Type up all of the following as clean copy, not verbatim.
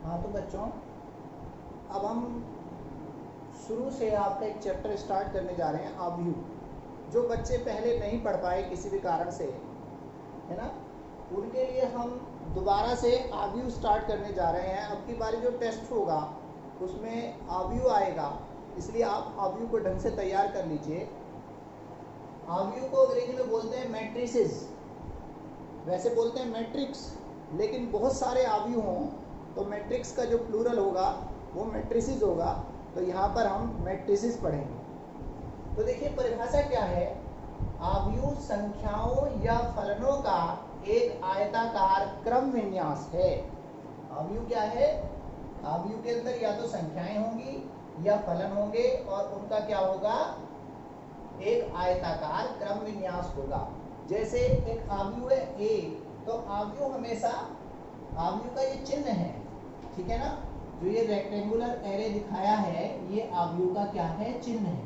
हाँ तो बच्चों, अब हम शुरू से आपका एक चैप्टर स्टार्ट करने जा रहे हैं, आव्यूह। जो बच्चे पहले नहीं पढ़ पाए किसी भी कारण से, है ना, उनके लिए हम दोबारा से आव्यूह स्टार्ट करने जा रहे हैं। अब की बारी जो टेस्ट होगा उसमें आव्यूह आएगा, इसलिए आप आव्यूह को ढंग से तैयार कर लीजिए। आव्यूह को अंग्रेजी में बोलते हैं मैट्रिसेस, वैसे बोलते हैं मैट्रिक्स, लेकिन बहुत सारे आव्यूह हों तो मैट्रिक्स का जो प्लूरल होगा वो मैट्रिसेस होगा। तो यहाँ पर हम मैट्रिसेस पढ़ेंगे। तो देखिए परिभाषा क्या है, आव्यूह संख्याओं या फलनों का एक आयताकार क्रम विन्यास है। आव्यूह क्या है? आव्यूह के अंदर या तो संख्याएं होंगी या फलन होंगे और उनका क्या होगा, एक आयताकार क्रम विन्यास होगा। जैसे एक आव्यूह है ए, तो आव्यूह हमेशा, आव्यूह का ये चिन्ह है, ठीक है ना, जो ये रेक्टेंगुलर एरे दिखाया है ये आव्यूह का क्या है, चिन्ह है।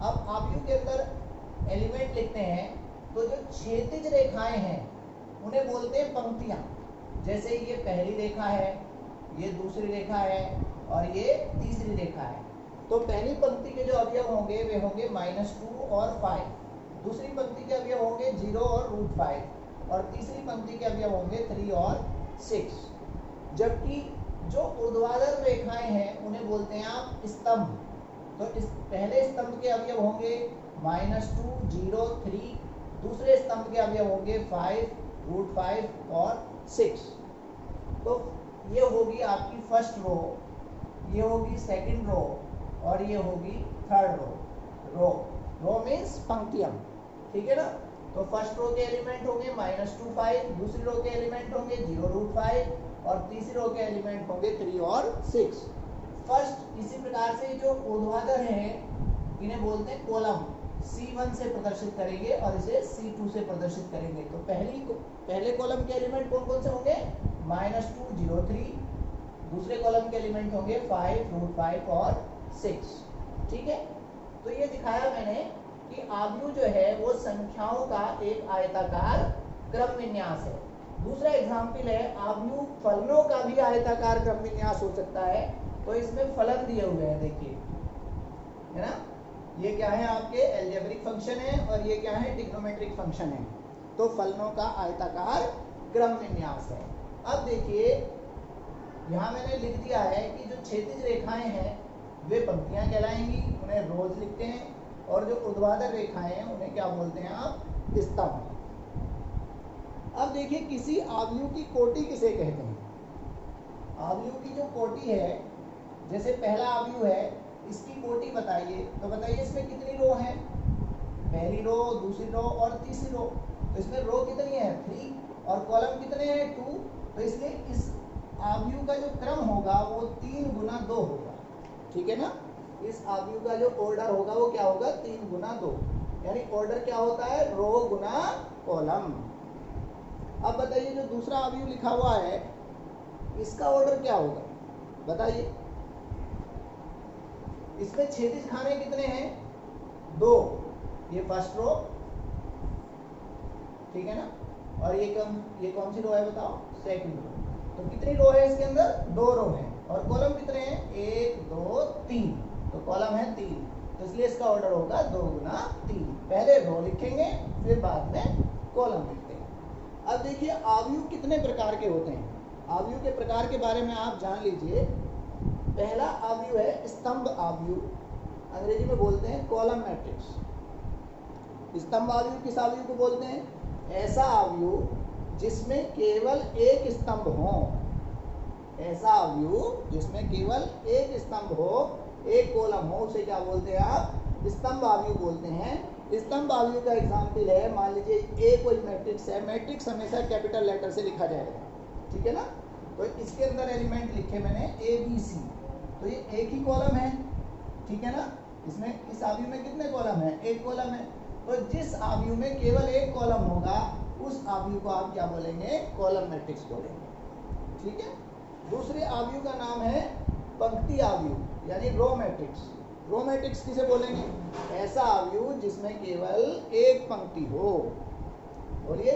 अब आव्यूह के अंदर एलिमेंट लिखते हैं तो जो क्षैतिज रेखाएं हैं उन्हें बोलते हैं पंक्तियां। जैसे ये पहली रेखा है, ये दूसरी रेखा है और ये तीसरी रेखा है। तो पहली पंक्ति के जो अवयव होंगे वे होंगे -2 और 5, दूसरी पंक्ति के अवयव होंगे 0 और √5 और तीसरी पंक्ति के अवयव होंगे 3 और 6। जबकि जो ऊर्ध्वाधर रेखाएं हैं उन्हें बोलते हैं आप स्तंभ। तो इस पहले स्तंभ के अवयव होंगे -2, 0, 3, दूसरे स्तंभ के अवयव होंगे 5, √5 और 6। तो ये होगी आपकी फर्स्ट रो, ये होगी सेकंड रो और ये होगी थर्ड रो। रो मीन्स पंक्तियां, ठीक है ना। तो फर्स्ट रो के एलिमेंट होंगे -2, 5, दूसरी रो के एलिमेंट होंगे 0, √5 और तीसरी रो के एलिमेंट होंगे 3 और 6। फर्स्ट इसी प्रकार से जो ऊर्ध्वाधर हैं इन्हें बोलते हैं कॉलम, C1 से प्रदर्शित करेंगे और इसे C2 से प्रदर्शित करेंगे। तो पहले कॉलम के एलिमेंट कौन कौन से होंगे, -2, 0, 3, दूसरे कॉलम के एलिमेंट होंगे 5, √5 और 6, ठीक है। तो ये दिखाया मैंने कि आव्यूह जो है वो संख्याओं का एक आयताकार क्रम विन्यास है। दूसरा एग्जाम्पल है, आव्यूह फलनों का भी आयताकार क्रम विन्यास हो सकता है। तो इसमें फलन दिए हुए हैं, देखिए, है ना, ये क्या है आपके अलजेब्रिक फंक्शन है और ये क्या है, ट्रिग्नोमेट्रिक फंक्शन है। तो फलनों का आयताकार क्रम विन्यास है। अब देखिए यहाँ मैंने लिख दिया है कि जो क्षैतिज रेखाएं हैं वे पंक्तियां कहलाएंगी, उन्हें रोज लिखते हैं, और जो ऊर्ध्वाधर रेखाएं हैं उन्हें क्या बोलते हैं आप, स्तंभ। अब देखिए किसी आव्यूह की कोटि किसे कहते हैं। आव्यूह की जो कोटि है, जैसे पहला आव्यूह है, इसकी कोटि बताइए। तो बताइए इसमें कितनी रो हैं, पहली रो, दूसरी रो और तीसरी रो। तो इसमें रो कितनी है, 3, और कॉलम कितने हैं, 2। तो इसलिए इस आव्यूह का जो क्रम होगा वो 3 × 2 होगा, ठीक है ना। इस आव्यूह का जो ऑर्डर होगा वो क्या होगा, 3 × 2, यानी ऑर्डर क्या होता है, रो गुना कॉलम। अब बताइए जो दूसरा आव्यूह लिखा हुआ है इसका ऑर्डर क्या होगा, बताइए। इसमें क्षैतिज खाने कितने हैं, 2, ये फर्स्ट रो, ठीक है ना, और ये कौन सी रो है बताओ, सेकंड रो। तो कितनी रो है इसके अंदर, 2 रो है, और कॉलम कितने हैं, 1, 2, 3। तो कॉलम है 3, तो इसलिए इसका ऑर्डर होगा 2 × 3। पहले रो लिखेंगे फिर बाद में कॉलम लिखते हैं। अब देखिए आव्यूह कितने प्रकार के होते हैं। आव्यूह के प्रकार के बारे में आप जान लीजिए। पहला आव्यूह है स्तंभ आव्यूह, अंग्रेजी में बोलते हैं कॉलम मैट्रिक्स। स्तंभ आव्यूह किस आव्यूह को बोलते हैं, ऐसा आव्यूह जिसमें केवल एक स्तंभ हो। ऐसा आव्यूह जिसमें केवल एक स्तंभ हो, एक कॉलम हो, उसे क्या बोलते हैं आप, स्तंभ आव्यूह बोलते हैं। स्तंभ आव्यूह का एग्जाम्पल है, मान लीजिए ए कोई मैट्रिक्स है, मैट्रिक्स हमेशा कैपिटल लेटर से लिखा जाएगा, ठीक है ना। तो इसके अंदर एलिमेंट लिखे मैंने ABC, तो ये एक ही कॉलम है, ठीक है ना। इसमें इस आव्यूह में कितने कॉलम है, एक कॉलम है। तो जिस आव्यूह में केवल एक कॉलम होगा उस आव्यूह को आप क्या बोलेंगे, कॉलम मैट्रिक्स बोलेंगे, ठीक है। दूसरे आव्यूह का नाम है पंक्ति आव्यूह, यानी रो मैट्रिक्स। रो मैट्रिक्स किसे बोलेंगे, ऐसा आव्यूह जिसमें केवल एक पंक्ति हो। बोलिए,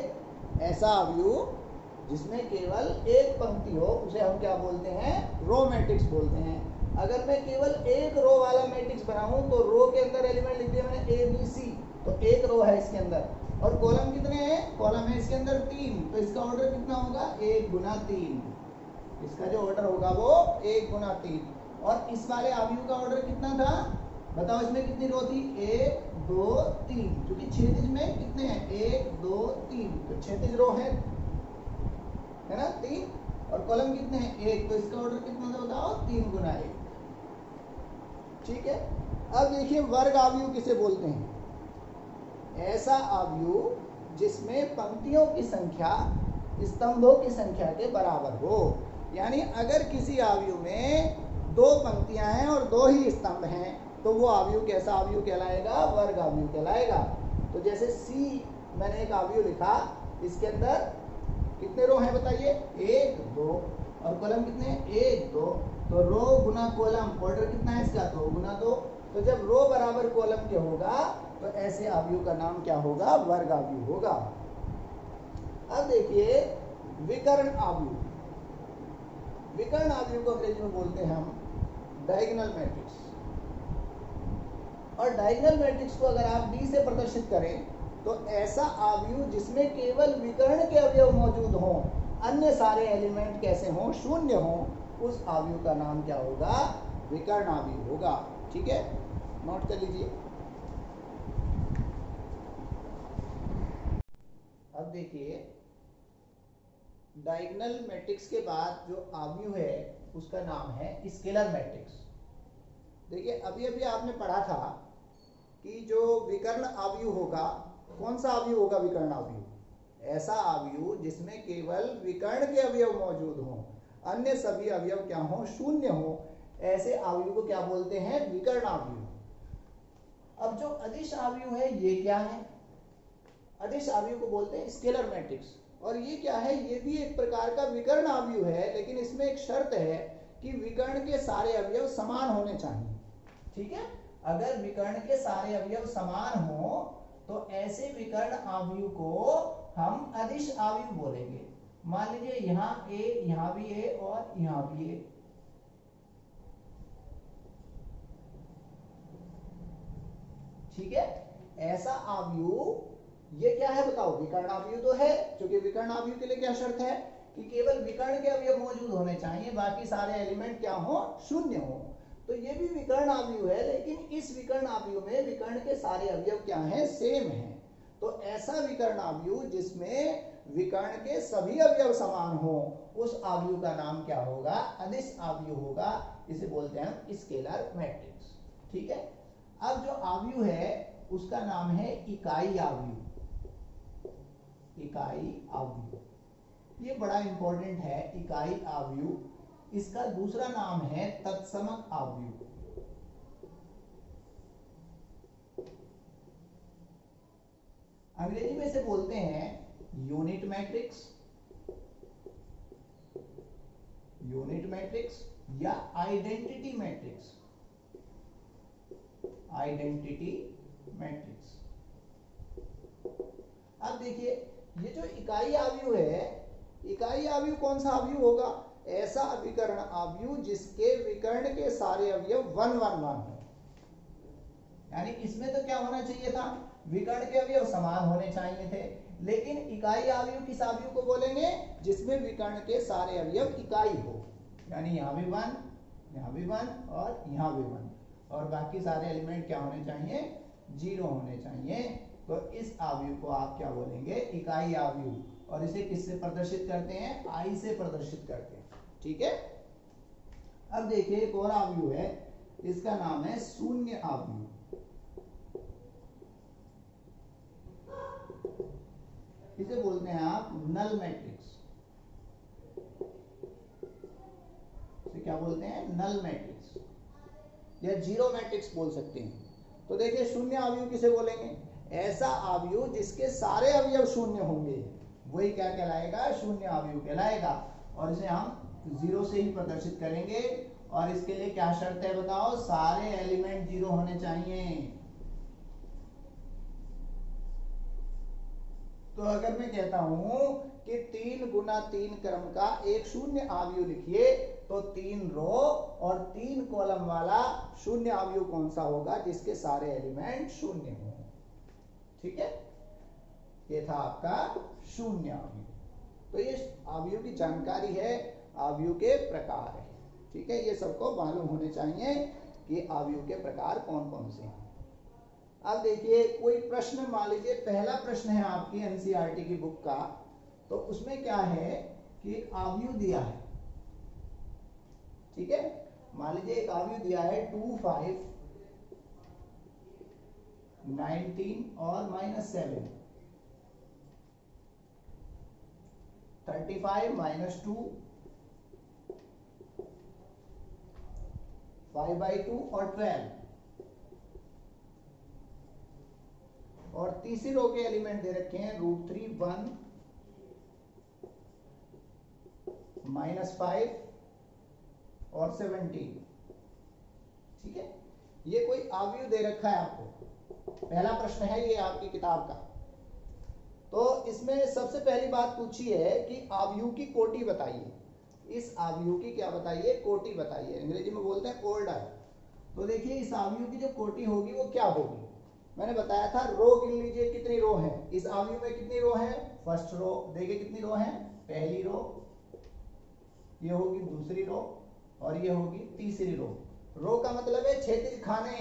ऐसा आव्यूह जिसमें केवल एक पंक्ति हो उसे हम क्या बोलते हैं, रो मैट्रिक्स बोलते हैं। अगर मैं केवल एक रो वाला मैट्रिक्स बनाऊं तो रो के अंदर एलिमेंट लिख दिया मैंने ए बी सी, तो एक रो है इसके अंदर, और कॉलम कितने हैं, कॉलम है इसके अंदर 3, तो इसका ऑर्डर कितना होगा 1 गुना 3, इसका जो ऑर्डर होगा वो 1 गुना 3। और इस वाले अवयव का ऑर्डर कितना था बताओ, इसमें कितनी रो थी 1 2 3, क्योंकि क्षैतिज में कितने हैं 1 2 3, तो क्षैतिज रो है ना 3, और कॉलम कितने हैं 1, तो इसका ऑर्डर कितना था बताओ 3 गुना 1। ठीक है। अब देखिए वर्ग अवयव किसे बोलते हैं, ऐसा अवयव जिसमें पंक्तियों की संख्या स्तंभों की संख्या के बराबर हो। यानी अगर किसी अवयव में 2 पंक्तियां हैं और 2 ही स्तंभ हैं तो वो अवयव कैसा अवयव कहलाएगा, वर्ग अवयव कहलाएगा। तो जैसे सी मैंने एक अवयव लिखा, इसके अंदर कितने रो हैं बताइए 1 2, और कॉलम कितने हैं 1 2, तो रो गुना कॉलम, ऑर्डर कितना है इसका 2 गुना 2। तो जब रो बराबर कॉलम के होगा तो ऐसे अवयव का नाम क्या होगा, वर्ग अवयव होगा। अब देखिए विकर्ण अवयव, विकर्ण अवयव को अंग्रेजी में बोलते हैं हम डायगोनल मैट्रिक्स। और डायगोनल मैट्रिक्स को अगर आप डी से प्रदर्शित करें तो ऐसा अवयव जिसमें केवल विकर्ण के अवयव मौजूद हों, अन्य सारे एलिमेंट कैसे हों, शून्य हों, उस अवयव का नाम क्या होगा, विकर्ण अवयव होगा। ठीक है, नोट कर लीजिए। अब देखिए डायगोनल मैट्रिक्स के बाद जो अवयव है उसका नाम है स्केलर मैट्रिक्स। देखिए अभी अभी आपने पढ़ा था कि जो विकर्ण अवयव होगा, कौन सा अवयव होगा विकर्ण अवयव, ऐसा अवयव जिसमें केवल विकर्ण के अवयव मौजूद हों, अन्य सभी अवयव क्या हों, शून्य हों, ऐसे अवयव को क्या बोलते हैं, विकर्ण अवयव। अब जो अदिश अवयव है ये क्या है, अदिश अवयव को बोलते हैं स्केलर मैट्रिक्स। और ये क्या है, ये भी एक प्रकार का विकर्ण अवयव है, लेकिन इसमें एक शर्त है कि विकर्ण के सारे अवयव समान होने चाहिए। ठीक है, अगर विकर्ण के सारे अवयव समान हो तो ऐसे विकर्ण अवयव को हम अदिश अवयव बोलेंगे। मान लीजिए यहाँ ए, यहाँ भी ए और यहाँ भी ए, ठीक है, ऐसा अवयव ये क्या है बताओ, विकर्ण अवयव तो है, क्योंकि विकर्ण अवयव के लिए क्या शर्त है कि केवल विकर्ण के अवयव मौजूद होने चाहिए, बाकी सारे एलिमेंट क्या हो, शून्य हो। तो ये भी विकर्ण अवयव है, लेकिन इस विकर्ण अवयव में विकर्ण के सारे अवयव क्या हैं, सेम हैं। तो ऐसा विकर्ण अवयव जिसमें विकर्ण के सभी अवयव समान हो, उस अवयव का नाम क्या होगा, अदिश अवयव होगा। इसे बोलते हैं हम स्केलर मैट्रिक्स। ठीक है, अब जो अवयव है उसका नाम है इकाई अवयव। इकाई अवयव ये बड़ा इंपॉर्टेंट है, इकाई अवयव। इसका दूसरा नाम है तत्समक अवयव। अंग्रेजी में इसे बोलते हैं यूनिट मैट्रिक्स, यूनिट मैट्रिक्स या आइडेंटिटी मैट्रिक्स, आइडेंटिटी मैट्रिक्स। अब देखिए ये जो इकाई अवयव है, इकाई अवयव कौन सा अवयव होगा, ऐसा विकर्ण अवयव जिसके विकर्ण के सारे अवयव 1 1 1 हो। यानी इसमें तो क्या होना चाहिए था, विकर्ण के अवयव समान होने चाहिए थे, लेकिन इकाई अवयव किस अवयव को बोलेंगे, जिसमें विकर्ण के सारे अवयव इकाई हो। यानी यहाँ भी 1, यहाँ भी 1 और यहाँ भी 1, और बाकी सारे एलिमेंट क्या होने चाहिए, 0 होने चाहिए। तो इस अवयव को आप क्या बोलेंगे, इकाई अवयव। और इसे किससे प्रदर्शित करते हैं, आई से प्रदर्शित करते हैं। ठीक है, अब देखिए एक और अवयव है, इसका नाम है शून्य अवयव। इसे बोलते हैं आप नल मैट्रिक्स। इसे क्या बोलते हैं, नल मैट्रिक्स या जीरो मैट्रिक्स बोल सकते हैं। तो देखिए शून्य अवयव किसे बोलेंगे, ऐसा अवयव जिसके सारे अवयव शून्य होंगे, वही क्या कहलाएगा, शून्य अवयव कहलाएगा। और इसे हम 0 से ही प्रदर्शित करेंगे। और इसके लिए क्या शर्त है बताओ, सारे एलिमेंट 0 होने चाहिए। तो अगर मैं कहता हूं कि 3 गुना 3 क्रम का एक शून्य अवयव लिखिए, तो 3 रो और 3 कॉलम वाला शून्य अवयव कौन सा होगा जिसके सारे एलिमेंट शून्य हो। ठीक है, ये था आपका शून्य अवयव। तो ये अवयव की जानकारी है, अवयव के प्रकार है। ठीक है, ये सबको मालूम होने चाहिए कि अवयव के प्रकार कौन कौन से हैं। अब देखिए कोई प्रश्न, मान लीजिए पहला प्रश्न है आपकी एनसीईआरटी की बुक का, तो उसमें क्या है कि अवयव दिया है। ठीक है, मान लीजिए एक अवयव दिया है 2, 5, 19 और -7, 35 -2, 5/2 और 12, और तीसरी रो के एलिमेंट दे रखे हैं √3, 1, -5 और 17। ठीक है, ये कोई अवयव दे रखा है आपको, पहला प्रश्न है ये आपकी किताब का। तो इसमें सबसे पहली बात पूछी है कि अवयव की कोटि बताइए। इस अवयव की क्या बताइए, कोटि बताइए, अंग्रेजी में बोलते हैं ऑर्डर। तो देखिए इस अवयव की जो कोटि होगी वो क्या होगी, मैंने बताया था रो गिन लीजिए कितनी रो है इस अवयव में, कितनी रो है, फर्स्ट रो। देखिए कितनी रो है, पहली रो, ये होगी दूसरी रो, और ये होगी तीसरी रो। रो का मतलब है क्षैतिज खाने,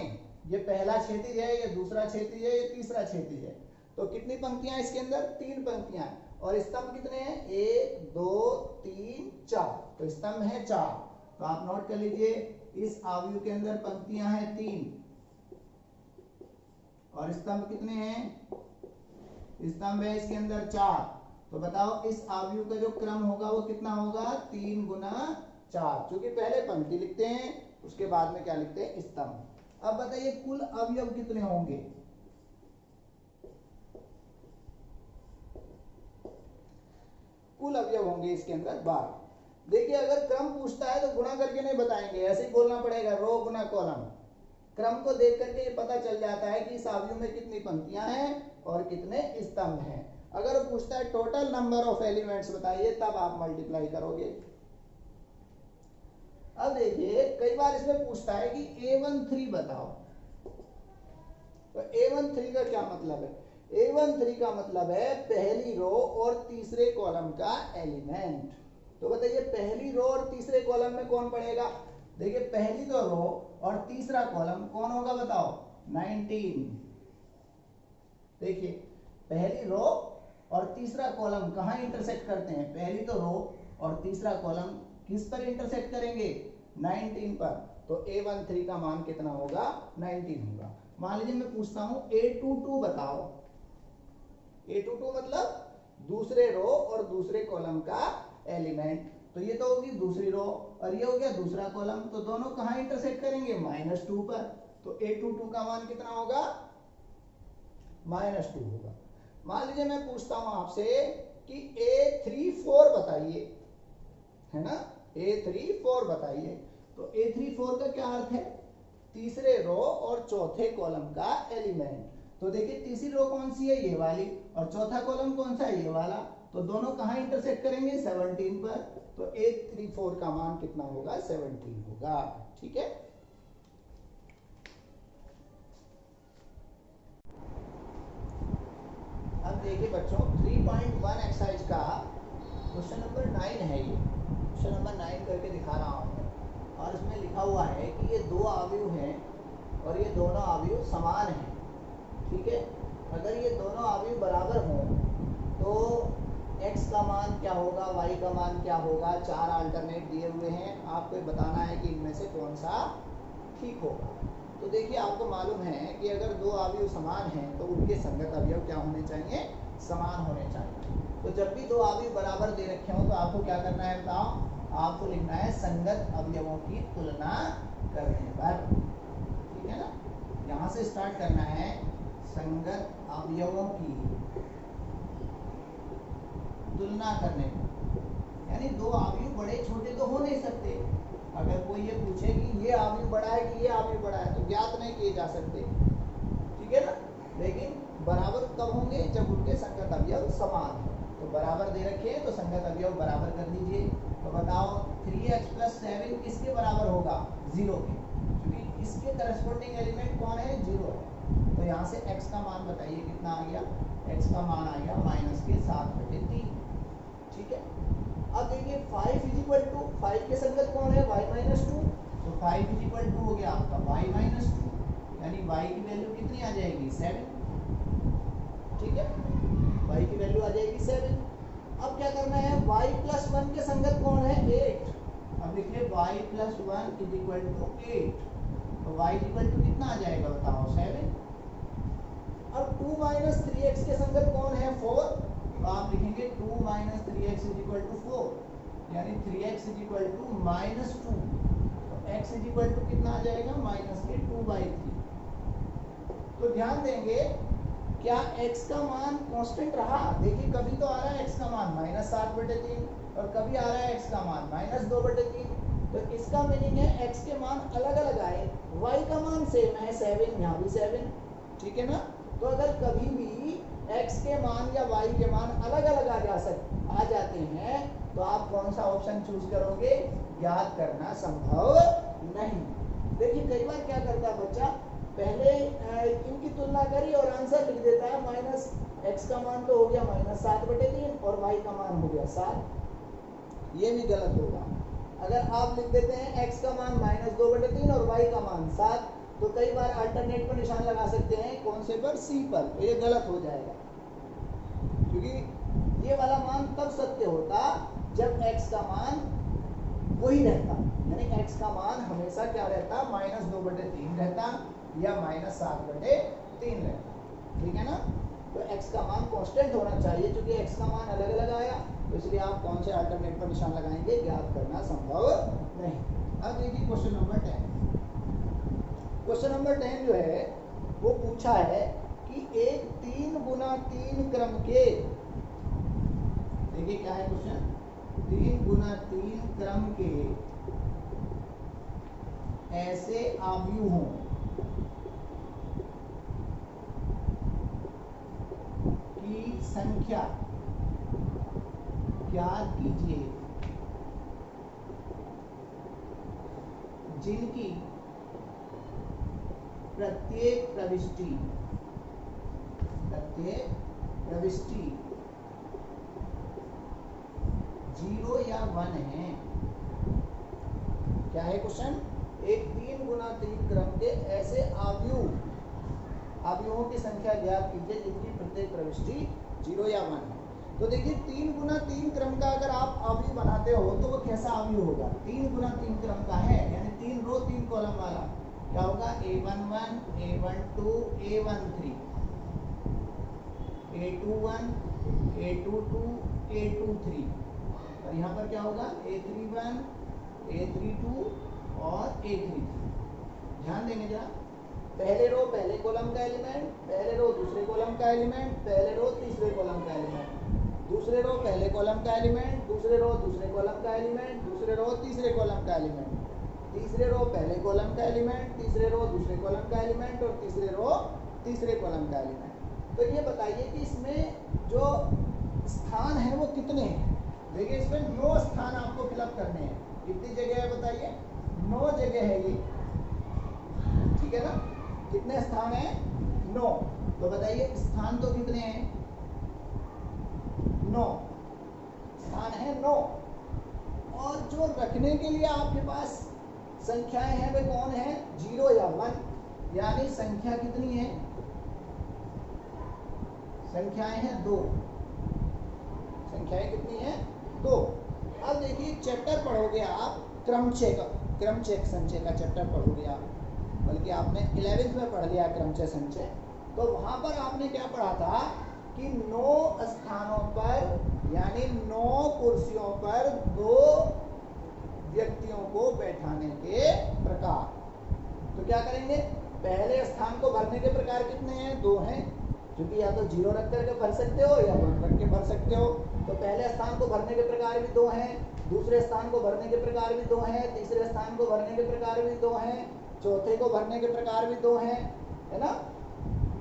ये पहला क्षैतिज है, ये दूसरा क्षैतिज है, ये तीसरा क्षैतिज है। तो कितनी पंक्तियां इसके अंदर, 3 पंक्तियां, और स्तंभ कितने हैं, 1, 2, 3, 4। तो स्तंभ है 4। तो आप नोट कर लीजिए इस अवयव के अंदर पंक्तियां हैं 3 और स्तंभ कितने हैं, स्तंभ है इसके अंदर 4। तो बताओ इस अवयव का जो क्रम होगा वो कितना होगा, 3 गुना 4। क्योंकि पहले पंक्ति लिखते हैं उसके बाद में क्या लिखते हैं, स्तंभ। अब बताइए कुल अवयव कितने होंगे, कुल अवयव होंगे इसके अंदर 12। देखिए अगर क्रम पूछता है तो गुणा करके नहीं बताएंगे, ऐसे ही बोलना पड़ेगा, रो गुना कॉलम। क्रम को देख करके ये पता चल जाता है कि इस अवयव में कितनी पंक्तियां हैं और कितने स्तंभ हैं। अगर वो पूछता है टोटल नंबर ऑफ एलिमेंट्स बताइए, तब आप मल्टीप्लाई करोगे। अब देखिए कई बार इसमें पूछता है कि A13 बताओ। तो A13 का क्या मतलब है, A13 का मतलब है पहली रो और तीसरे कॉलम का एलिमेंट। तो बताइए पहली रो और तीसरे कॉलम में कौन पड़ेगा, देखिए पहली तो रो और तीसरा कॉलम कौन होगा बताओ, 19। देखिए पहली रो और तीसरा कॉलम कहां इंटरसेक्ट करते हैं, पहली तो रो और तीसरा कॉलम किस पर इंटरसेक्ट करेंगे, 19 पर। तो A13 का मान कितना होगा, 19 होगा। मान लीजिए मैं पूछता हूं A22 बताओ। A22 मतलब दूसरे रो और दूसरे कॉलम का एलिमेंट। तो ये तो होगी दूसरी रो और ये हो गया दूसरा कॉलम, तो दोनों कहां इंटरसेक्ट करेंगे, -2 पर। तो A22 का मान कितना होगा, -2 होगा। मान लीजिए मैं पूछता हूं आपसे कि A34 बताइए, है ना, A34 बताइए। तो A34 का क्या अर्थ है, तीसरे रो और चौथे कॉलम का एलिमेंट। तो देखिए तीसरी रो कौन सी है, ये वाली, और चौथा कॉलम कौन सा है, ये वाला। तो दोनों कहां इंटरसेक्ट करेंगे, 17 पर। तो A34 का मान कितना होगा, 17 होगा। ठीक है, अब देखिए बच्चों 3.1 एक्सरसाइज का क्वेश्चन नंबर 9 है, ये क्वेश्चन नंबर 9 करके दिखा रहा हूँ। और इसमें लिखा हुआ है कि ये दो अवयव हैं और ये दोनों अवयव समान हैं। ठीक है, अगर ये दोनों अवयव बराबर हों तो x का मान क्या होगा, y का मान क्या होगा। 4 अल्टरनेट दिए हुए हैं, आपको बताना है कि इनमें से कौन सा ठीक होगा। तो देखिए आपको मालूम है कि अगर दो अवयव समान हैं तो उनके संगत अवयव क्या होने चाहिए, समान होने चाहिए। तो जब भी दो अवयव बराबर दे रखे हो तो आपको क्या करना है बताओ, आपको लिखना है संगत अवयवों की तुलना करने पर। ठीक है ना, यहाँ से स्टार्ट करना है, संगत अवयवों की तुलना करने पर। यानी दो अवयव बड़े छोटे तो हो नहीं सकते। अगर कोई ये पूछे कि ये अवयव बड़ा है कि ये अवयव बड़ा है तो ज्ञात नहीं किए जा सकते। ठीक है ना, लेकिन बराबर कब होंगे? जब उनके संगत अवयव समान हो। तो बराबर दे रखे हैं तो संगत अवयव बराबर कर दीजिए। तो बताओ 3x + 7 किसके बराबर होगा? 0 के, क्योंकि इसके करस्पॉन्डिंग एलिमेंट कौन है? 0 है। तो यहाँ से x का मान बताइए कितना आ गया? x का मान आ गया -7/3। ठीक है। अब देखिए 5 के संगत कौन है? y - 2। तो 5 हो गया आपका y - 2, यानी y की वैल्यू कितनी आ जाएगी? 7। ठीक है, y की वैल्यू आ जाएगी 7। अब क्या करना है? y + 1 के संगत कौन है? 8। अब लिखिए y + 1 = 8। तो y कितना आ जाएगा बताओ? 7। अब 2 - 3x के संगत कौन है? 4। तो आप लिखेंगे 2 - 3x = 4, यानी 3x = -2। तो x कितना आ जाएगा? -2/3। तो ध्यान देंगे, क्या x का मान कांस्टेंट रहा? देखिए कभी तो आ रहा है x का मान -7/3 और कभी आ रहा है x का मान -2/3। तो इसका मीनिंग है x के मान अलग अलग आए, y का मान सेम है 7, यहाँ भी 7। ठीक है ना? तो अगर कभी भी x के मान या y के मान अलग अलग आ जाते हैं तो आप कौन सा ऑप्शन चूज करोगे? ज्ञात करना संभव नहीं। देखिए कई बार क्या करता है बच्चा, पहले इनकी तुलना करी और आंसर लिख देता है x का मान तो हो गया -7/3 और y का मान हो गया 7। ये भी गलत होगा। अगर आप लिख देते हैं x का मान -2/3 और y का मान 7, तो कई बार अल्टरनेट पर निशान लगा सकते हैं, कौन से पर? C पर। तो ये गलत हो जाएगा, क्योंकि ये वाला मान तब सत्य होता जब x का मान वही रहता, यानी x का मान हमेशा क्या रहता? -2/3 रहता या -7/3 रहता। ठीक है ना? तो x का मान कांस्टेंट होना चाहिए, क्योंकि x का मान अलग अलग आया, तो इसलिए आप कौन से अल्टरनेट पर निशान लगाएंगे? ज्ञात करना संभव नहीं। अब देखिए क्वेश्चन नंबर 10। क्वेश्चन नंबर 10 जो है वो पूछा है कि एक 3x3 क्रम के, देखिए क्या है क्वेश्चन, 3x3 क्रम के ऐसे आव्यूहों की संख्या ज्ञात कीजिए जिनकी प्रत्येक प्रविष्टि 0 या 1 है। क्या है क्वेश्चन? एक 3x3 क्रम के ऐसे आव्यूहों की संख्या ज्ञात कीजिए जिनकी प्रत्येक प्रविष्टि 0 या 1 है। तो देखिए 3x3 क्रम का अगर आप अवयव बनाते हो तो वो कैसा अवयव होगा? 3x3 क्रम का है, यानी 3 रो 3 कॉलम वाला। क्या होगा? A11, A12, A13, A21, A22, A23, और यहाँ पर क्या होगा? A31, A32 और A33। ध्यान देंगे जरा, पहले रो पहले कॉलम का एलिमेंट, पहले रो दूसरे कॉलम का एलिमेंट, पहले रो तीसरे कॉलम का एलिमेंट, दूसरे रो पहले कॉलम का एलिमेंट, दूसरे रो दूसरे कॉलम का एलिमेंट, दूसरे रो तीसरे कॉलम का एलिमेंट, तीसरे रो पहले कॉलम का एलिमेंट, तीसरे रो दूसरे कॉलम का एलिमेंट और तीसरे रो तीसरे कॉलम का एलिमेंट। तो ये बताइए कि इसमें जो स्थान है वो कितने हैं? देखिए इसमें 9 स्थान आपको फिलअप करने हैं। कितनी जगह है बताइए? 9 जगह है ये। ठीक है ना? कितने स्थान है? 9। तो बताइए स्थान तो कितने हैं? 9 स्थान है 9। और जो रखने के लिए आपके पास संख्याएं हैं वे कौन है? 0 या 1, यानी संख्या कितनी है? संख्याएं हैं 2। संख्याएं कितनी है? 2। अब देखिए चैप्टर पढ़ोगे आप, क्रमचय संचय का चैप्टर पढ़ोगे आप, बल्कि आपने 11th में पढ़ लिया क्रमचय संचय। तो वहां पर आपने क्या पढ़ा था कि 9 स्थानों पर यानी 9 कुर्सियों पर 2 व्यक्तियों को बैठाने के प्रकार। तो क्या करेंगे? पहले स्थान को भरने के प्रकार कितने हैं? 2 हैं, क्योंकि या तो 0 रख करके भर सकते हो या 1 रख के भर सकते हो। तो पहले स्थान को भरने के प्रकार भी 2 हैं, दूसरे स्थान को भरने के प्रकार भी 2 हैं, तीसरे स्थान को भरने के प्रकार भी 2 हैं, चौथे को भरने के प्रकार भी 2 हैं, है ना?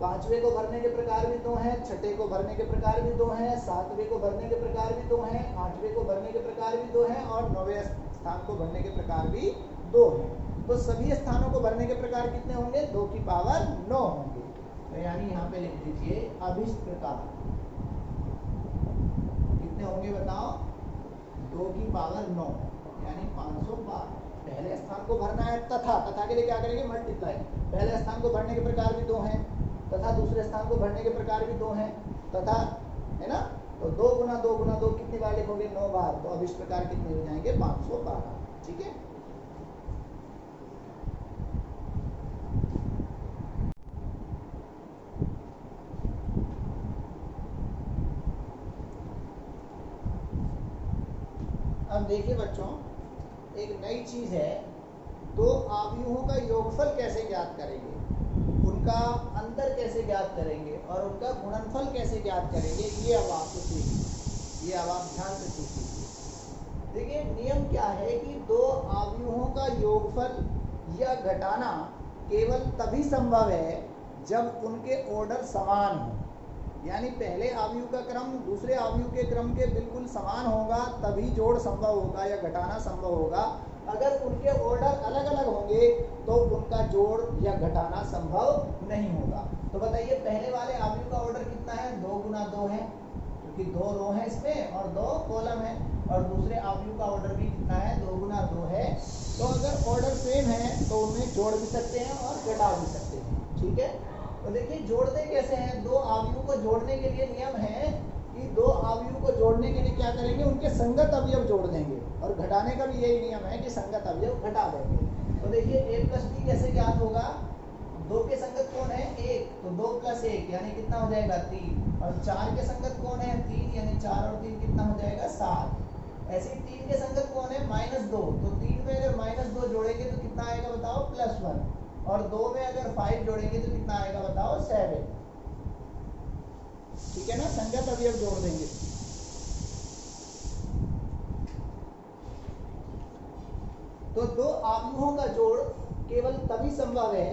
पांचवे को भरने के प्रकार भी दो हैं, छठे को भरने के प्रकार भी दो हैं, सातवें को भरने के प्रकार भी दो हैं, आठवें को भरने के प्रकार भी दो हैं और नौवें स्थान को भरने के प्रकार भी दो हैं। तो सभी स्थानों को भरने के प्रकार कितने होंगे? 2 की पावर 9 होंगे। तो यानी यहाँ पे लिख दीजिए अभिष्ट प्रकार कितने होंगे बताओ? 2 की पावर 9 यानी 512। पहले स्थान को भरना है तथा के लिए क्या करेंगे? मल्टीप्लाई। पहले स्थान को भरने के प्रकार भी 2 हैं तथा दूसरे स्थान को भरने के प्रकार भी 2 हैं तथा, है ना? तो 2 गुना 2 गुना 2 कितनी बार लिखोगे? 9 बार। तो अब इस प्रकार कितने हो जाएंगे? 512। ठीक है। अब देखिए बच्चों, एक नई चीज है, 2 अवयवों का योगफल कैसे ज्ञात करेंगे, उनका अंतर कैसे ज्ञात करेंगे और उनका गुणनफल कैसे ज्ञात करेंगे, ये अब आपको सीखिए। ये अब आप ध्यान से सीखिए। देखिए नियम क्या है कि 2 अवयवों का योगफल या घटाना केवल तभी संभव है जब उनके ऑर्डर समान हो। यानी पहले अवयव का क्रम दूसरे अवयव के क्रम के बिल्कुल समान होगा तभी जोड़ संभव होगा या घटाना संभव होगा। अगर उनके ऑर्डर अलग अलग होंगे तो उनका जोड़ या घटाना संभव नहीं होगा। तो बताइए पहले वाले अवयव का ऑर्डर कितना है? 2 गुना 2 है, क्योंकि 2 रो है इसमें और 2 कॉलम है। और दूसरे अवयव का ऑर्डर भी कितना है? 2 गुना 2 है। तो अगर ऑर्डर सेम है तो उनमें जोड़ भी सकते हैं और घटा भी सकते हैं। ठीक है। तो देखिए जोड़ते कैसे हैं? 2 अवयव को जोड़ने के लिए नियम है कि 2 अवयव को जोड़ने के लिए क्या करेंगे? उनके संगत अवयव जोड़ देंगे। और घटाने का भी यही नियम है कि संगत अवयव घटा देंगे। तो देखिए a प्लस b कैसे ज्ञात होगा? 2 के संगत कौन है? 1। तो 2 प्लस 1 यानी कितना हो जाएगा? 3। और 4 के संगत कौन है? 3 यानी 4 और 3 कितना हो जाएगा? 7। ऐसे ही 3 के संगत कौन है? -2। तो 3 में अगर -2 जोड़ेंगे तो कितना आएगा बताओ? +1। और 2 में अगर 5 जोड़ेंगे तो कितना आएगा बताओ? 7। ठीक है ना? संगत अवयव जोड़ देंगे। तो 2 अवयवों का जोड़ केवल तभी संभव है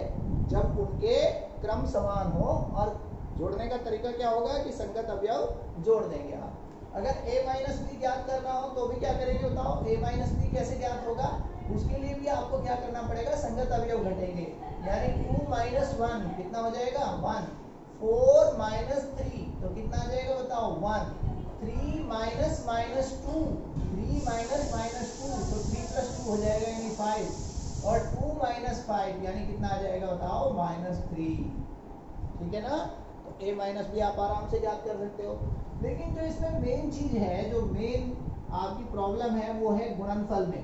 जब उनके क्रम समान हो। और जोड़ने का तरीका क्या होगा कि संगत अवयव जोड़ देंगे आप। अगर a माइनस बी ज्ञात करना हो तो भी क्या करेंगे बताओ? a माइनस बी कैसे ज्ञात होगा? उसके लिए भी आपको क्या करना पड़ेगा? संगत अवयव घटेंगे। यानी 2 माइनस 1 कितना हो जाएगा? 1। 4 माइनस 3 तो कितना आ जाएगा बताओ? 1। 3 माइनस माइनस 2, 3 माइनस माइनस 2 तो 3 प्लस 2 हो जाएगा यानी 5। और 2 माइनस 5 यानी कितना आ जाएगा बताओ? -3। ठीक है ना? तो a माइनस भी आप आराम से ज्ञात कर सकते हो। लेकिन जो इसमें मेन चीज है, जो मेन आपकी प्रॉब्लम है, वो है गुणनफल में।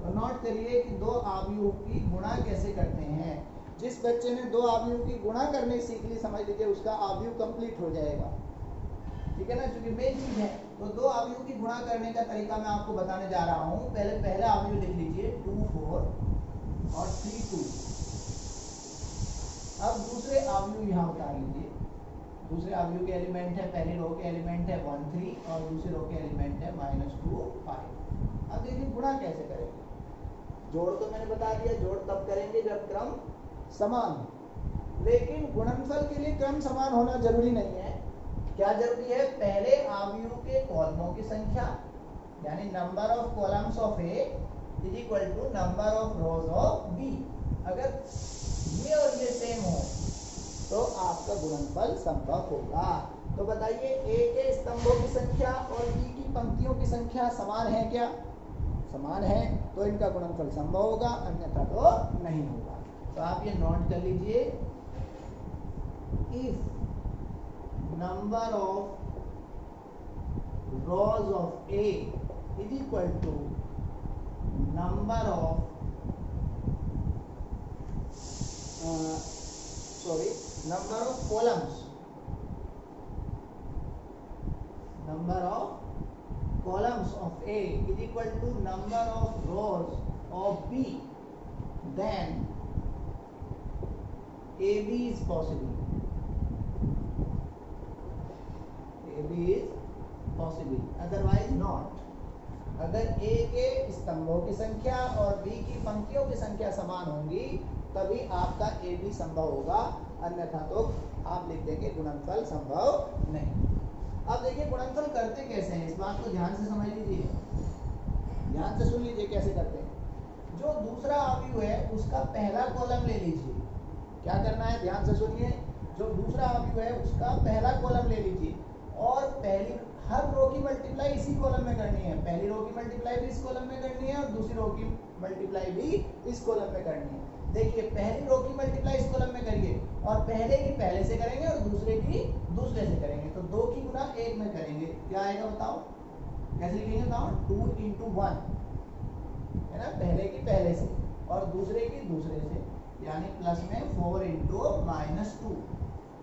तो नोट करिए कि 2 अवयवों की गुणा कैसे करते हैं। जिस बच्चे ने 2 अवयवों की गुणा करनी सीख ली, समझ लीजिए उसका अवयव कंप्लीट हो जाएगा। ठीक है ना? क्योंकि मेन चीज है। तो 2 अवयवों की गुणा करने का तरीका मैं आपको बताने जा रहा हूँ। पहला अवयव लिख लीजिए 2 4 और 3 2। अब दूसरे अवयव यहाँ उतार लीजिए। दूसरे अवयव के एलिमेंट है, पहली रो के एलिमेंट है 1 3 और दूसरी रो के एलिमेंट है -2 5। अब देखिए गुणा कैसे करेंगे। जोड़ तो मैंने बता दिया, जोड़ तब करेंगे जब क्रम समान हो। लेकिन गुणनफल के लिए क्रम समान होना जरूरी नहीं है। क्या जरूरी है? पहले अवयव के कॉलमों की संख्या यानी number of columns of A is equal to number of rows of B. अगर ये और ये सेम हो तो आपका गुणनफल संभव होगा। तो बताइए ए के स्तंभों की संख्या और बी की पंक्तियों की संख्या समान है क्या? समान है तो इनका गुणनफल संभव होगा, अन्यथा तो नहीं होगा। तो आप ये नोट कर लीजिए, if number of rows of A is equal to number of number of columns of A is equal to number of rows of B, then AB is possible. AB is possible, otherwise not. अगर A के स्तंभों की संख्या और B की पंक्तियों की संख्या समान होंगी तभी आपका AB संभव होगा, अन्यथा तो आप लिख देंगे गुणनफल संभव नहीं। अब देखिए गुणनफल करते कैसे हैं, इस बात को ध्यान से समझ लीजिए, ध्यान से सुन लीजिए कैसे करते हैं। जो दूसरा अवयव है उसका पहला कॉलम ले लीजिए। क्या करना है, ध्यान से सुनिए। जो दूसरा अवयव है उसका पहला कॉलम ले लीजिए और पहली हर रो की मल्टीप्लाई इसी कॉलम में करनी है। पहली रो की मल्टीप्लाई भी इस कॉलम में करनी है और दूसरी रो की मल्टीप्लाई भी इस कॉलम में करनी है। देखिए पहली रो की मल्टीप्लाई इस कॉलम में करिए और पहले की पहले से करेंगे और दूसरे की दूसरे से करेंगे, तो 2 की गुना 1 में करेंगे, क्या आएगा बताओ, कैसे लिखेंगे बताओ, 2 into 1 है ना, पहले की पहले से और दूसरे की दूसरे से, यानी प्लस में 4 into -2।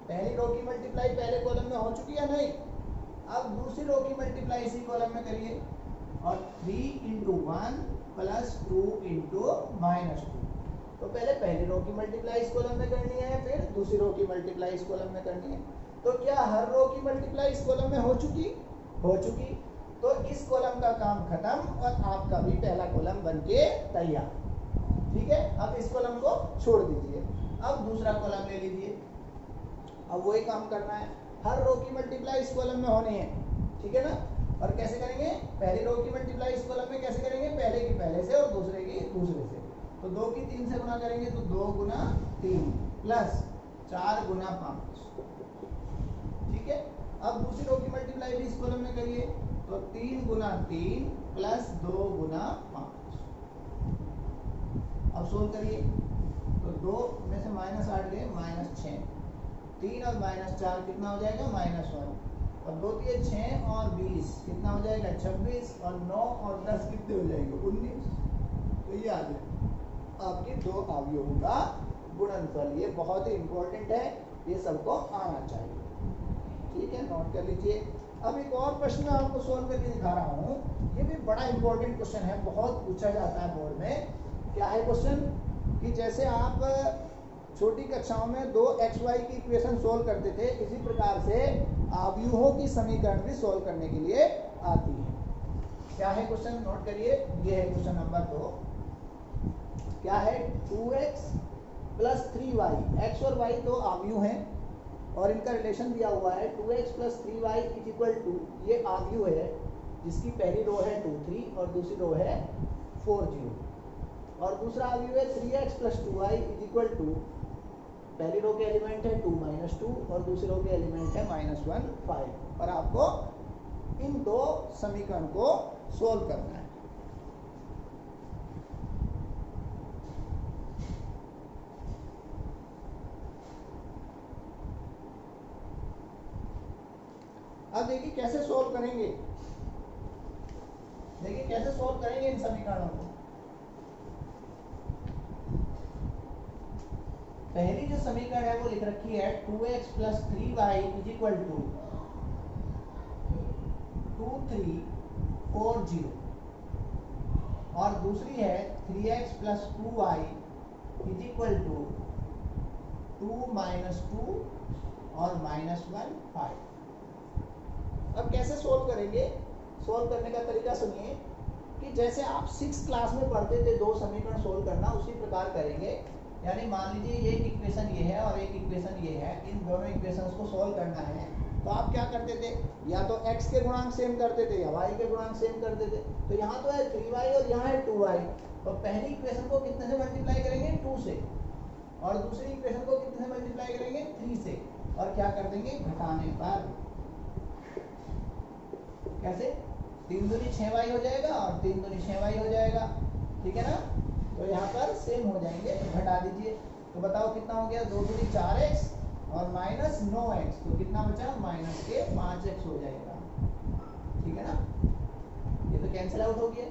पहली रो की मल्टीप्लाई पहले कॉलम में हो चुकी है नहीं, अब दूसरी रो की मल्टीप्लाई इसी कॉलम में करिए और 3 into 1 प्लस 2 into -2। तो पहले पहली रो की मल्टीप्लाई इस कॉलम में करनी है, फिर दूसरी रो की मल्टीप्लाई इस कॉलम में करनी है। तो क्या हर रो की मल्टीप्लाई इस कॉलम में हो चुकी, तो इस कॉलम का काम खत्म और आपका भी पहला कॉलम बनके तैयार। ठीक है, अब इस कॉलम को छोड़ दीजिए, अब दूसरा कॉलम ले लीजिए। अब वही काम करना है, हर रो की मल्टीप्लाई इस कॉलम में होनी है, ठीक है ना। और कैसे करेंगे, पहली रो की मल्टीप्लाई इस कॉलम में कैसे करेंगे, पहले की पहले से और दूसरे की दूसरे से। तो 2 की 3 से गुना करेंगे तो 2 गुना 3 प्लस 4 गुना 5, ठीक है। अब दूसरी रो की मल्टीप्लाई भी इस कॉलम में करिए तो 3 गुना 3 प्लस 2 गुना 5। अब सोल्व करिए तो 2 में से -8 गए -6, 3 और -4 कितना हो जाएगा, -1 और 2 3 6 और 20 कितना हो जाएगा, 26 और 9 और 10 कितने हो जाएंगे, 19। तो ये आ जाएगा आपके दो अवयवों का गुणनफल। ये बहुत ही इंपॉर्टेंट है, ये सबको आना चाहिए, ठीक है, नोट कर लीजिए। अब एक और प्रश्न मैं आपको सोल्व करके दिखा रहा हूँ, ये भी बड़ा इंपॉर्टेंट क्वेश्चन है, बहुत पूछा जाता है बोर्ड में। क्या है क्वेश्चन, कि जैसे आप छोटी कक्षाओं में 2xy की इक्वेशन सोल्व करते थे, इसी प्रकार से अवयवों की समीकरण भी सोल्व करने के लिए आती है। क्या है क्वेश्चन, नोट करिए, ये है क्वेश्चन नंबर 2। क्या है, 2x प्लस 3y, x और y दो अवयव हैं और इनका रिलेशन दिया हुआ है 2x plus 3y is equal to, ये अवयव है जिसकी पहली रो है 2 3 और दूसरी रो है 4 0, और दूसरा अवयव है 3x plus 2y is equal to, पहली रो के एलिमेंट है 2 -2 और दूसरी रो के एलिमेंट है -1 5, और आपको इन दो समीकरण को सोल्व करना है। अब देखिए कैसे सोल्व करेंगे, देखिए कैसे सोल्व करेंगे इन समीकरणों को। पहली जो समीकरण है वो लिख रखी है 2x plus 3y is equal to 2 3 4 0, और दूसरी है 3x plus 2y is equal to 2 -2 और -1 5। अब कैसे सोल्व करेंगे, सोल्व करने का तरीका सुनिए, कि जैसे आप 6th क्लास में पढ़ते थे दो समीकरण सोल्व करना, उसी प्रकार करेंगे। यानी मान लीजिए एक इक्वेशन ये है और एक इक्वेशन ये है, इन दोनों इक्वेशंस को सोल्व करना है, तो आप क्या करते थे, या तो x के गुणांक सेम करते थे या y के गुणांक सेम करते थे। तो यहाँ तो है 3y और यहाँ है 2y, तो पहली इक्वेशन को कितने से मल्टीप्लाई करेंगे, 2 से, और दूसरी इक्वेशन को कितने से मल्टीप्लाई करेंगे, 3 से, और क्या कर देंगे, घटाने पर कैसे, 3 दूनी 6y हो जाएगा और 3 दूनी 6y हो जाएगा, ठीक है ना। तो यहाँ पर सेम हो जाएंगे, तो घटा दीजिए, तो बताओ कितना हो गया, 2 दूनी 4x और -9x, तो कितना बचा, -5x हो जाएगा, ठीक है ना। ये तो कैंसिल आउट हो गया।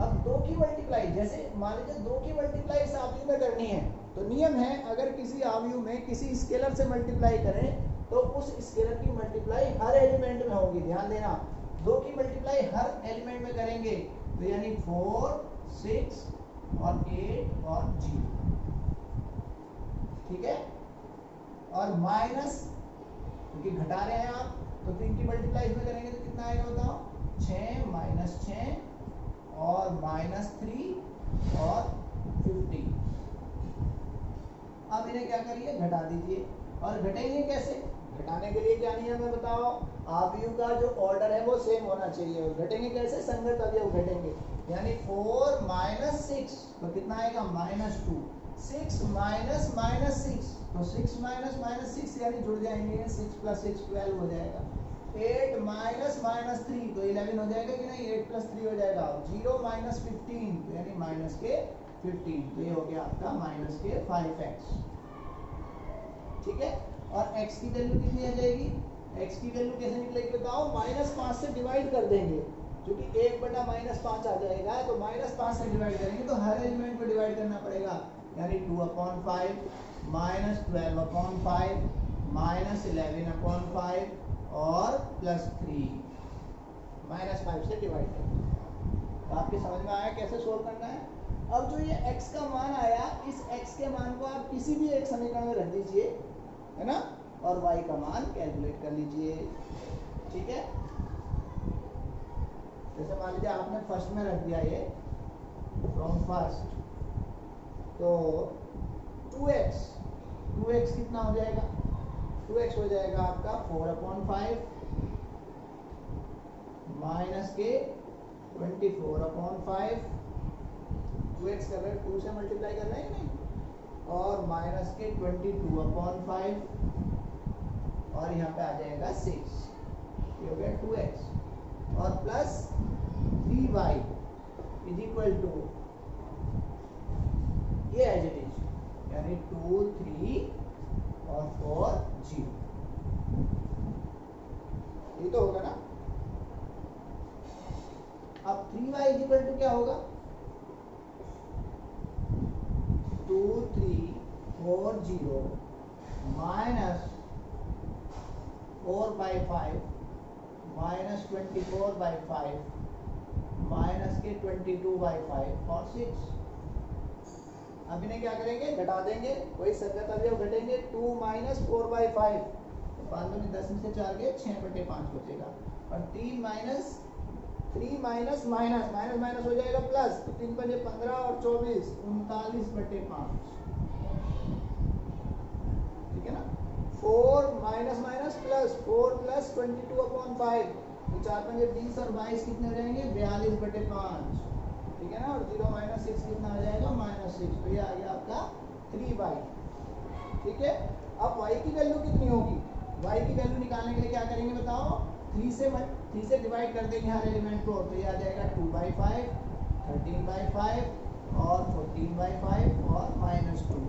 अब 2 की मल्टीप्लाई, जैसे मान लीजिए 2 की मल्टीप्लाई इस अवयव में करनी है, तो नियम है अगर किसी अवयव में किसी स्केलर से मल्टीप्लाई करें तो उस स्केलर की मल्टीप्लाई हर एलिमेंट में होगी। ध्यान देना, 2 की मल्टीप्लाई हर एलिमेंट में करेंगे, तो यानी 4 6 और 8 और 0, ठीक है। और माइनस, क्योंकि घटा रहे हैं आप, तो 3 की मल्टीप्लाई इसमें करेंगे तो कितना आएगा बताओ, 6 -6 और -3 और 50। अब इन्हें क्या करिए, घटा दीजिए, और घटेंगे कैसे? घटाने के लिए क्या नियम है बताओ? अवयव का जो ऑर्डर है वो सेम होना चाहिए। और घटेंगे कैसे? संगत अवयव घटेंगे। यानी 4 माइनस 6 तो कितना आएगा? -2। 6 माइनस -6 तो 6 माइनस -6 यानी जुड़ जाएंगे, 6 + 6 12 हो जाएगा। 8 माइनस -3 तो 11 हो जाएगा कि नहीं? 8 + 3 हो जाएगा। 0 माइनस 15 तो यानी माइनस के 15 तो ये हो गया आपका माइनस के 5x। ठीक है। और x की वैल्यू कितनी आ जाएगी? x की वैल्यू कैसे निकलेगी बताओ? -5 से डिवाइड कर देंगे, क्योंकि 1/-5 आ जाएगा तो -5 से डिवाइड करेंगे तो हर एलिमेंट को डिवाइड करना पड़ेगा। यानी 2/5 -12/5 -11/5 और +3 -5 से डिवाइड करेंगे। तो आपके समझ में आया कैसे सोल्व करना है? अब जो ये x का मान आया, इस x के मान को आप किसी भी एक समीकरण में रख दीजिए, है ना, और y का मान कैलकुलेट कर लीजिए। ठीक है। जैसे मान लीजिए आपने फर्स्ट में रख दिया ये फ्रॉम फर्स्ट, तो 2x कितना हो जाएगा? 2x हो जाएगा आपका 4/5 माइनस के 24/5। 2x कर रहे हैं, 2 से मल्टीप्लाई कर रहे हैं कि नहीं, और माइनस के 22/5 और यहाँ पे आ जाएगा 6, ये हो गया 2x और plus 3y is equal to ये एज इट इज, यानी 2 3 और 4 0। ये तो होगा ना। अब 3y इज इक्वल टू क्या होगा? 2 3 4 0 माइनस 4/5 माइनस 24/5 माइनस के 22/5 और 6। अब इन्हें क्या करेंगे? घटा देंगे, वही संगत अवयव घटेंगे। 2 माइनस 4/5 तो 5 में 10 में से 4 गए 6/5 बचेगा। और 3 माइनस माइनस हो जाएगा प्लस, तो 3 × 5 = 15 और 24 39/5। ठीक है ना। 4 माइनस प्लस 4 + 22/5 तो 4 × 5 = 20 और 22 कितने हो जाएंगे? 42/5। ठीक है ना। और 0 - 6 कितना आ जाएगा? -6। तो ये आ गया आपका 3y। ठीक है। अब y की वैल्यू कितनी होगी? y की वैल्यू निकालने के लिए क्या करेंगे बताओ? 3 से डिवाइड कर देंगे हर एलिमेंट को, तो ये आ जाएगा 2/5 13/5 और 14/5 और -2।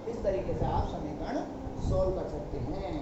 इस तरीके से आप समीकरण सोल्व कर सकते हैं।